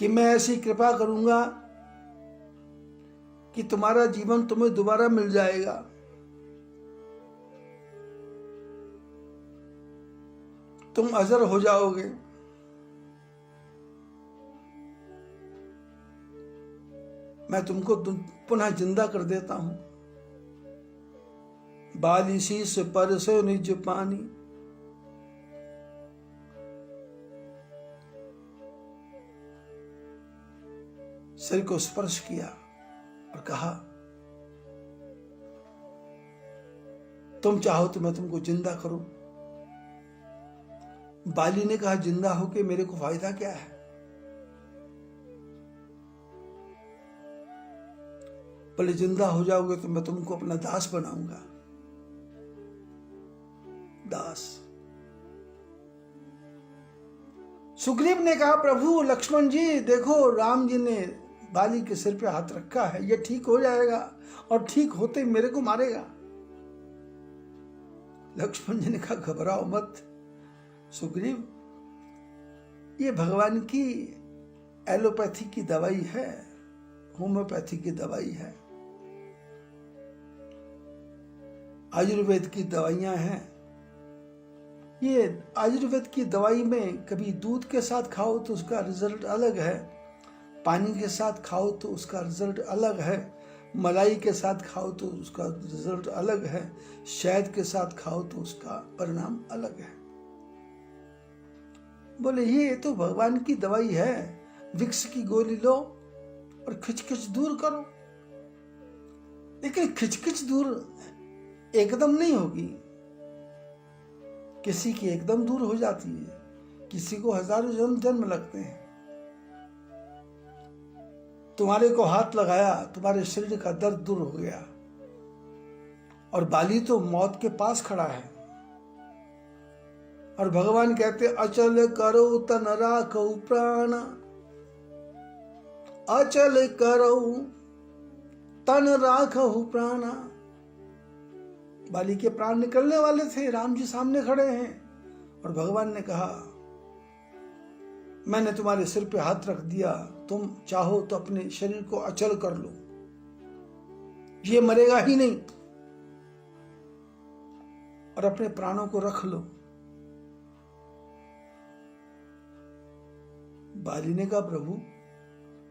कि मैं ऐसी कृपा करूंगा कि तुम्हारा जीवन तुम्हें दोबारा मिल जाएगा। तुम अजर हो जाओगे। मैं तुमको पुनः जिंदा कर देता हूं। बाली शीस पर से निज पानी, सिर को स्पर्श किया और कहा, तुम चाहो तो मैं तुमको जिंदा करूं। बाली ने कहा, जिंदा होके मेरे को फायदा क्या है? बोले, जिंदा हो जाओगे तो मैं तुमको अपना दास बनाऊंगा। दास। सुग्रीव ने कहा, प्रभु लक्ष्मण जी देखो, राम जी ने बाली के सिर पे हाथ रखा है, ये ठीक हो जाएगा और ठीक होते मेरे को मारेगा। लक्ष्मण जी ने कहा, घबराओ मत सुग्रीव, ये भगवान की एलोपैथी की दवाई है, होम्योपैथी की दवाई है, आयुर्वेद की दवाइयां हैं। ये आयुर्वेद की दवाई में कभी दूध के साथ खाओ तो उसका रिजल्ट अलग है, पानी के साथ खाओ तो उसका रिजल्ट अलग है, मलाई के साथ खाओ तो उसका रिजल्ट अलग है, शहद के साथ खाओ तो उसका परिणाम अलग है। बोले, ये तो भगवान की दवाई है, विक्स की गोली लो और खिचखिच दूर करो। लेकिन खिचखिच दूर एकदम नहीं होगी, किसी की एकदम दूर हो जाती है, किसी को हजारों जन्म लगते हैं। तुम्हारे को हाथ लगाया, तुम्हारे शरीर का दर्द दूर हो गया, और बाली तो मौत के पास खड़ा है, और भगवान कहते, अचल करो तन राखो प्राण, अचल करो तन राखो प्राण। बाली के प्राण निकलने वाले थे, राम जी सामने खड़े हैं, और भगवान ने कहा, मैंने तुम्हारे सिर पे हाथ रख दिया, तुम चाहो तो अपने शरीर को अचल कर लो, ये मरेगा ही नहीं, और अपने प्राणों को रख लो। बाली ने कहा, प्रभु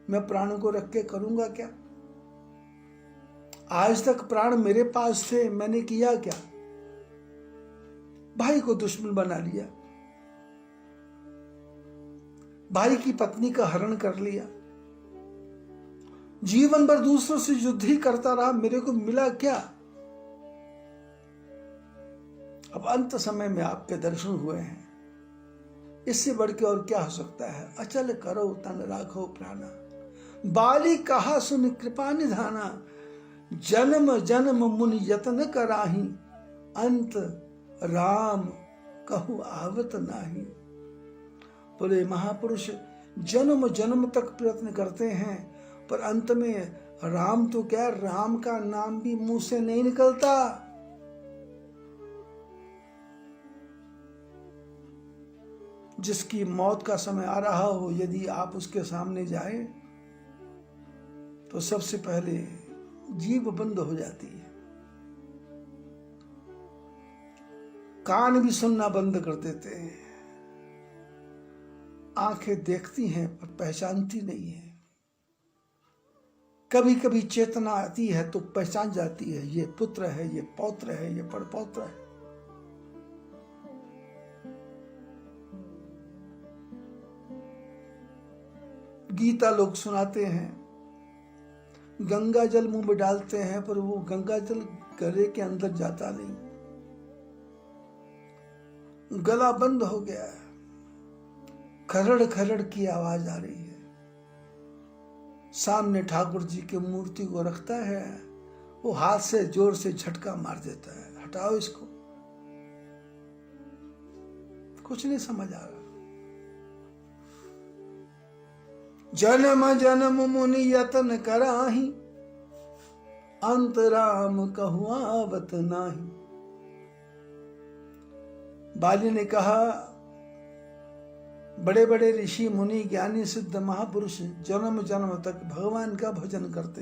मैं प्राणों को रख के करूंगा क्या? आज तक प्राण मेरे पास थे, मैंने किया क्या? भाई को दुश्मन बना लिया, भाई की पत्नी का हरण कर लिया, जीवन भर दूसरों से युद्ध ही करता रहा, मेरे को मिला क्या? अब अंत समय में आपके दर्शन हुए हैं, इससे बढ़ के और क्या हो सकता है? अचल करो तन राखो प्राणा, बाली कहा सुन कृपा निधाना, जन्म जन्म मुनि यतन कराही, अंत राम कहु आवत नाही। बोले, महापुरुष जन्म जन्म तक प्रयत्न करते हैं, पर अंत में राम तो क्या, राम का नाम भी मुंह से नहीं निकलता। जिसकी मौत का समय आ रहा हो, यदि आप उसके सामने जाएं तो सबसे पहले जीभ बंद हो जाती है, कान भी सुनना बंद कर देते हैं, आंखें देखती हैं पर पहचानती नहीं है, कभी कभी चेतना आती है तो पहचान जाती है, ये पुत्र है, ये पौत्र है, ये परपौत्र है। गीता लोग सुनाते हैं, गंगा जल मुंह में डालते हैं, पर वो गंगा जल गले के अंदर जाता नहीं, गला बंद हो गया है, खरड़ खरड़ की आवाज आ रही है। सामने ठाकुर जी की मूर्ति को रखता है, वो हाथ से जोर से झटका मार देता है, हटाओ इसको, कुछ नहीं समझ आ रहा। जन्म जन्म मुनि यतन कराही, अंत राम कहु आवत नाही। बाली ने कहा, बड़े बड़े ऋषि मुनि ज्ञानी सिद्ध महापुरुष जन्म जन्म तक भगवान का भजन करते,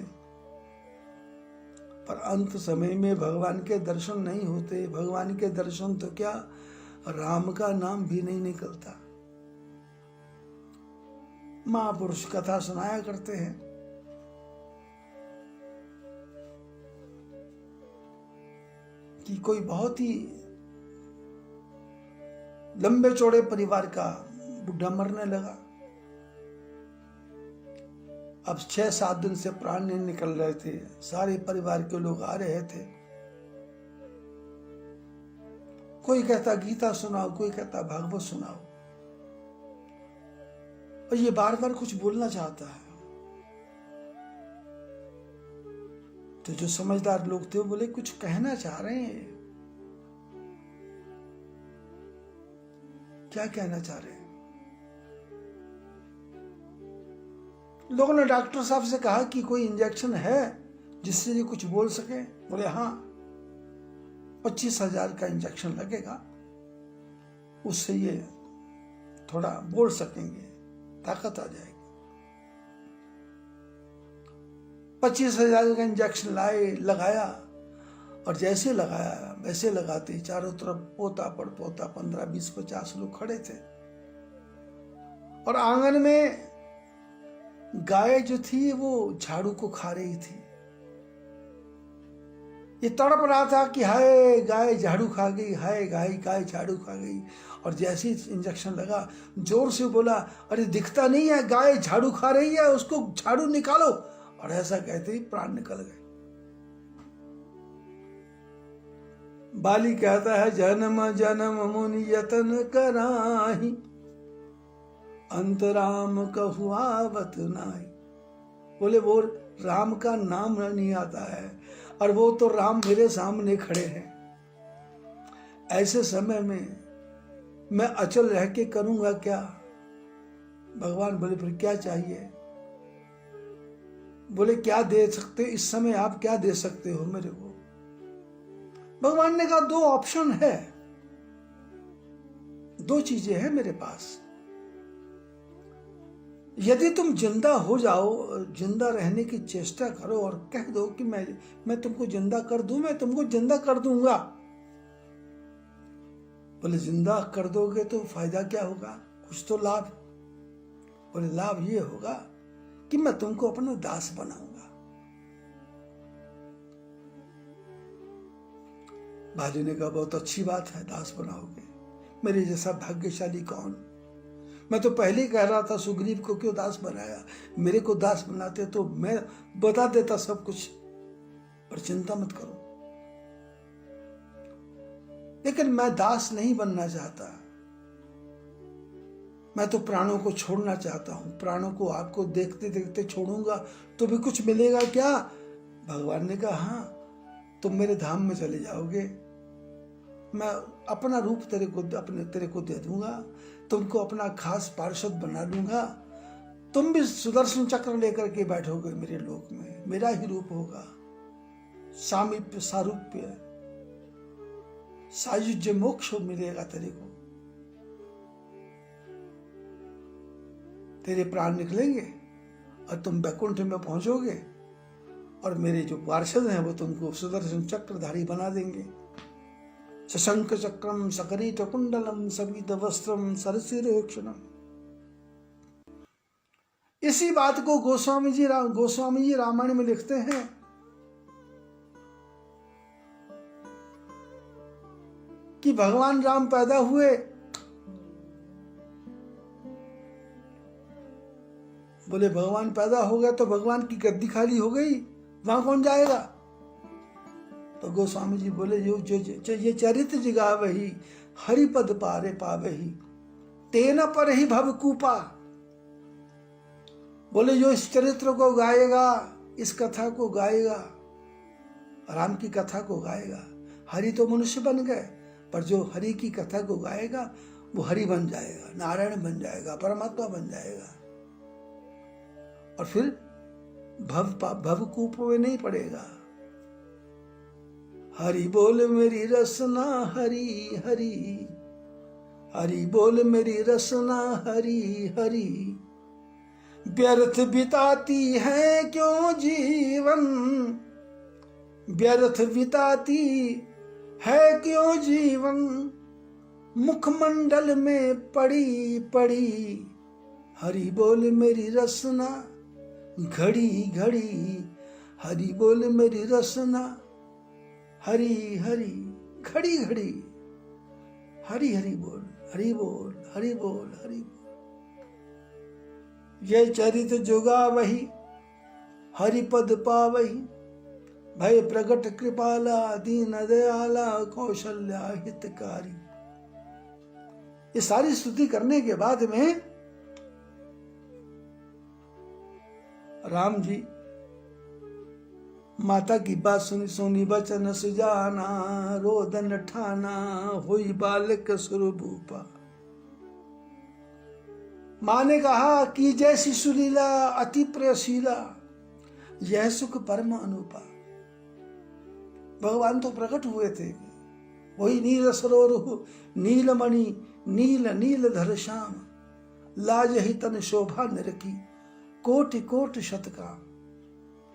पर अंत समय में भगवान के दर्शन नहीं होते। भगवान के दर्शन तो क्या, राम का नाम भी नहीं निकलता। महापुरुष कथा सुनाया करते हैं कि कोई बहुत ही लंबे चौड़े परिवार का बुढ़ा मरने लगा। अब 6-7 दिन से प्राण नहीं निकल रहे थे। सारे परिवार के लोग आ रहे थे। कोई कहता गीता सुनाओ, कोई कहता भागवत सुनाओ, और ये बार बार कुछ बोलना चाहता है। तो जो समझदार लोग थे वो बोले कुछ कहना चाह रहे हैं, क्या कहना चाह रहे हैं? लोगों ने डॉक्टर साहब से कहा कि कोई इंजेक्शन है जिससे ये कुछ बोल सके? बोले हाँ, 25,000 का इंजेक्शन लगेगा, उससे ये थोड़ा बोल सकेंगे, ताकत आ जाएगी। 25,000 का इंजेक्शन लाए, लगाया, और जैसे लगाया वैसे लगाते चारों तरफ पोता पर पोता 15, 20, 50 लोग खड़े थे। और आंगन में गाय जो थी वो झाड़ू को खा रही थी। ये तड़प रहा था कि हाय गाय झाड़ू खा गई, हाय गाय झाड़ू खा गई। और जैसे ही इंजेक्शन लगा जोर से बोला, अरे दिखता नहीं है, गाय झाड़ू खा रही है, उसको झाड़ू निकालो। और ऐसा कहते ही प्राण निकल गए। बाली कहता है जन्म जन्म मुनि यतन कराही, अंत राम कहु आवत नाई। बोले वो राम का नाम नहीं आता है, और वो तो राम मेरे सामने खड़े हैं। ऐसे समय में मैं अचल रह के करूंगा क्या? भगवान बोले फिर क्या चाहिए? बोले क्या दे सकते इस समय, आप क्या दे सकते हो मेरे को? भगवान ने कहा 2 ऑप्शन है, 2 चीजें हैं मेरे पास। यदि तुम जिंदा हो जाओ, जिंदा रहने की चेष्टा करो और कह दो कि मैं तुमको जिंदा कर दूं, मैं तुमको जिंदा कर दूंगा। बोले जिंदा कर दोगे तो फायदा क्या होगा? कुछ तो लाभ। बोले लाभ ये होगा कि मैं तुमको अपना दास बनाऊंगा। बाली ने कहा बहुत अच्छी बात है, दास बनाओगे, मेरे जैसा भाग्यशाली कौन? मैं तो पहले ही कह रहा था सुग्रीव को क्यों दास बनाया, मेरे को दास बनाते तो मैं बता देता सब कुछ, पर चिंता मत करो। लेकिन मैं दास नहीं बनना चाहता, मैं तो प्राणों को छोड़ना चाहता हूं। प्राणों को आपको देखते देखते छोड़ूंगा तो भी कुछ मिलेगा क्या? भगवान ने कहा हाँ, तुम मेरे धाम में चले जाओगे, मैं अपना रूप तेरे को दे दूंगा, तुमको अपना खास पार्षद बना दूंगा, तुम भी सुदर्शन चक्र लेकर के बैठोगे मेरे लोक में, मेरा ही रूप होगा, सामीप्य सारूप्य सायुज्य मोक्ष मिलेगा तेरे को, तेरे प्राण निकलेंगे और तुम वैकुंठ में पहुंचोगे, और मेरे जो पार्षद हैं वो तुमको सुदर्शन चक्रधारी बना देंगे। शशंक चक्रम सकरीट कुंडलम सबीत वस्त्रम सरसिरोक्षणम। इसी बात को गोस्वामी जी रामायण में लिखते हैं कि भगवान राम पैदा हुए, बोले भगवान पैदा हो गया तो भगवान की गद्दी खाली हो गई, वहां कौन जाएगा? तो गोस्वामी जी बोले जो ये चरित्र जिगा वही हरिपद पारे पावही, तेना पर ही भवकूपा। बोले जो इस चरित्र को गाएगा, इस कथा को गाएगा, राम की कथा को गाएगा, हरि तो मनुष्य बन गए, पर जो हरि की कथा को गाएगा वो हरि बन जाएगा, नारायण बन जाएगा, परमात्मा बन जाएगा, और फिर भवकूप में नहीं पड़ेगा। हरि बोल मेरी रसना हरि हरि, हरि बोल मेरी रसना हरि हरि। व्यर्थ बिताती है क्यों जीवन, व्यर्थ बिताती है क्यों जीवन, मुखमंडल में पड़ी पड़ी, हरि बोल मेरी रसना घड़ी घड़ी, हरि बोल मेरी रसना हरि हरि घड़ी घड़ी, हरि हरि बोल हरि बोल हरि बोल हरि बोल। ये चरित जुगा वही हरि पद पावही, भय प्रगट कृपाला दीन दयाला कौशल्या हितकारी। ये सारी स्तुति करने के बाद में राम जी माता की बात सुनी, सोनी बचन सुजाना, रोदन ठाना, हुई बालक स्वरूपा। माँ ने कहा कि जैसी सुलीला अति प्रियशीला, यह सुख परम अनुपा। भगवान तो प्रकट हुए थे, वही नील सरोवर नीलमणि नील नील धर श्याम, लाज ही तन शोभा निरखी कोटि कोटि शतकाम।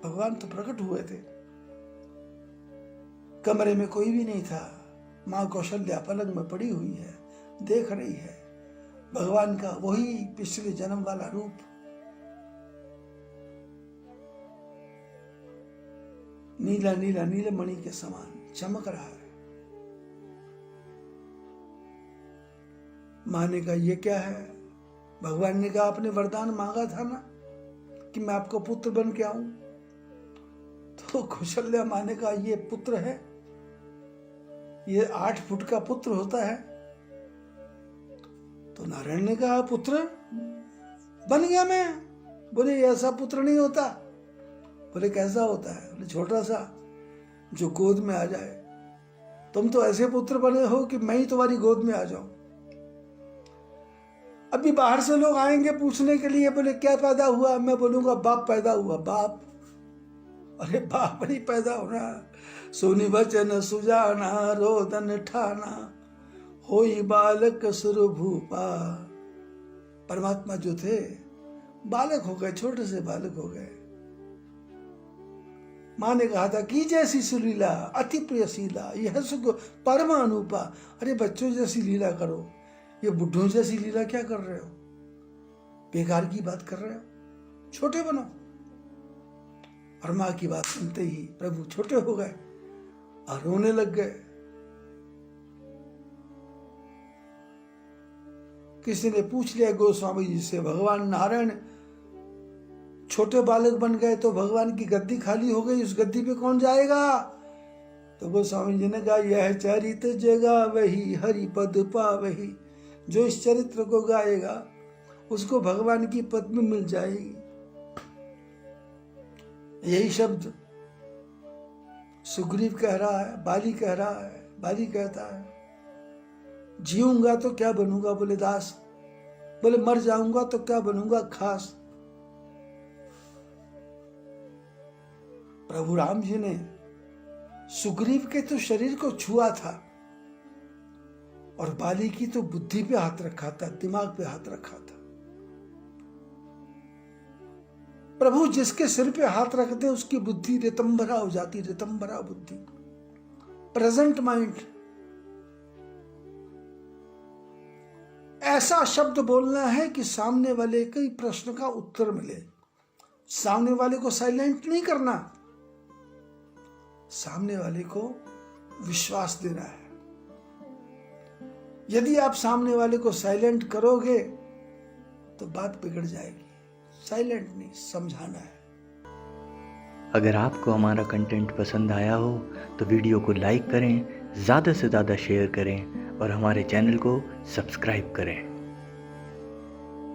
भगवान तो प्रकट हुए थे, कमरे में कोई भी नहीं था। माँ कौशल्या पलंग में पड़ी हुई है, देख रही है भगवान का वही पिछले जन्म वाला रूप। नीला नीला नीलमणि के समान चमक रहा है। माँ ने कहा ये क्या है? भगवान ने कहा आपने वरदान मांगा था ना कि मैं आपको पुत्र बन के आऊं। तो कौशल्या माँ ने कहा ये पुत्र है, ये 8 फुट का पुत्र होता है। तो नारायण ने कहा पुत्र बन गया मैं। बोले ऐसा पुत्र नहीं होता। बोले कैसा होता है? बोले छोटा सा जो गोद में आ जाए। तुम तो ऐसे पुत्र बने हो कि मैं ही तुम्हारी गोद में आ जाऊं। अभी बाहर से लोग आएंगे पूछने के लिए, बोले क्या पैदा हुआ? मैं बोलूंगा बाप पैदा हुआ। बाप? अरे बाप नहीं पैदा होना। सुनी बचन सुजाना, रोदन ठाना, होई बालक सुरभूपा। परमात्मा जो थे बालक हो गए, छोटे से बालक हो गए। माँ ने कहा था कि जैसी सुलीला अति प्रियशीला, यह सुख परम अनुपा। अरे बच्चों जैसी लीला करो, ये बुढ़ों जैसी लीला क्या कर रहे हो? बेकार की बात कर रहे हो, छोटे बनो। और माँ की बात सुनते ही प्रभु छोटे हो गए और रोने लग गए। किसी ने पूछ लिया गोस्वामी जी से, भगवान नारायण छोटे बालक बन गए तो भगवान की गद्दी खाली हो गई, उस गद्दी पे कौन जाएगा? तो गोस्वामी जी ने कहा यह चरित जगा वही हरि पद पावही। जो इस चरित्र को गाएगा उसको भगवान की पद्म मिल जाएगी। यही शब्द सुग्रीव कह रहा है, बाली कह रहा है। बाली कहता है जीऊंगा तो क्या बनूंगा? बोले दास। बोले मर जाऊंगा तो क्या बनूंगा? खास। प्रभु राम जी ने सुग्रीव के तो शरीर को छुआ था और बाली की तो बुद्धि पे हाथ रखा था, दिमाग पे हाथ रखा था। प्रभु जिसके सिर पे हाथ रखते उसकी बुद्धि रितंभरा हो जाती, रितंभरा बुद्धि, प्रेजेंट माइंड। ऐसा शब्द बोलना है कि सामने वाले के प्रश्न का उत्तर मिले। सामने वाले को साइलेंट नहीं करना, सामने वाले को विश्वास देना है। यदि आप सामने वाले को साइलेंट करोगे तो बात बिगड़ जाएगी। साइलेंट नहीं, समझाना है। अगर आपको हमारा कंटेंट पसंद आया हो तो वीडियो को लाइक करें, ज़्यादा से ज़्यादा शेयर करें और हमारे चैनल को सब्सक्राइब करें।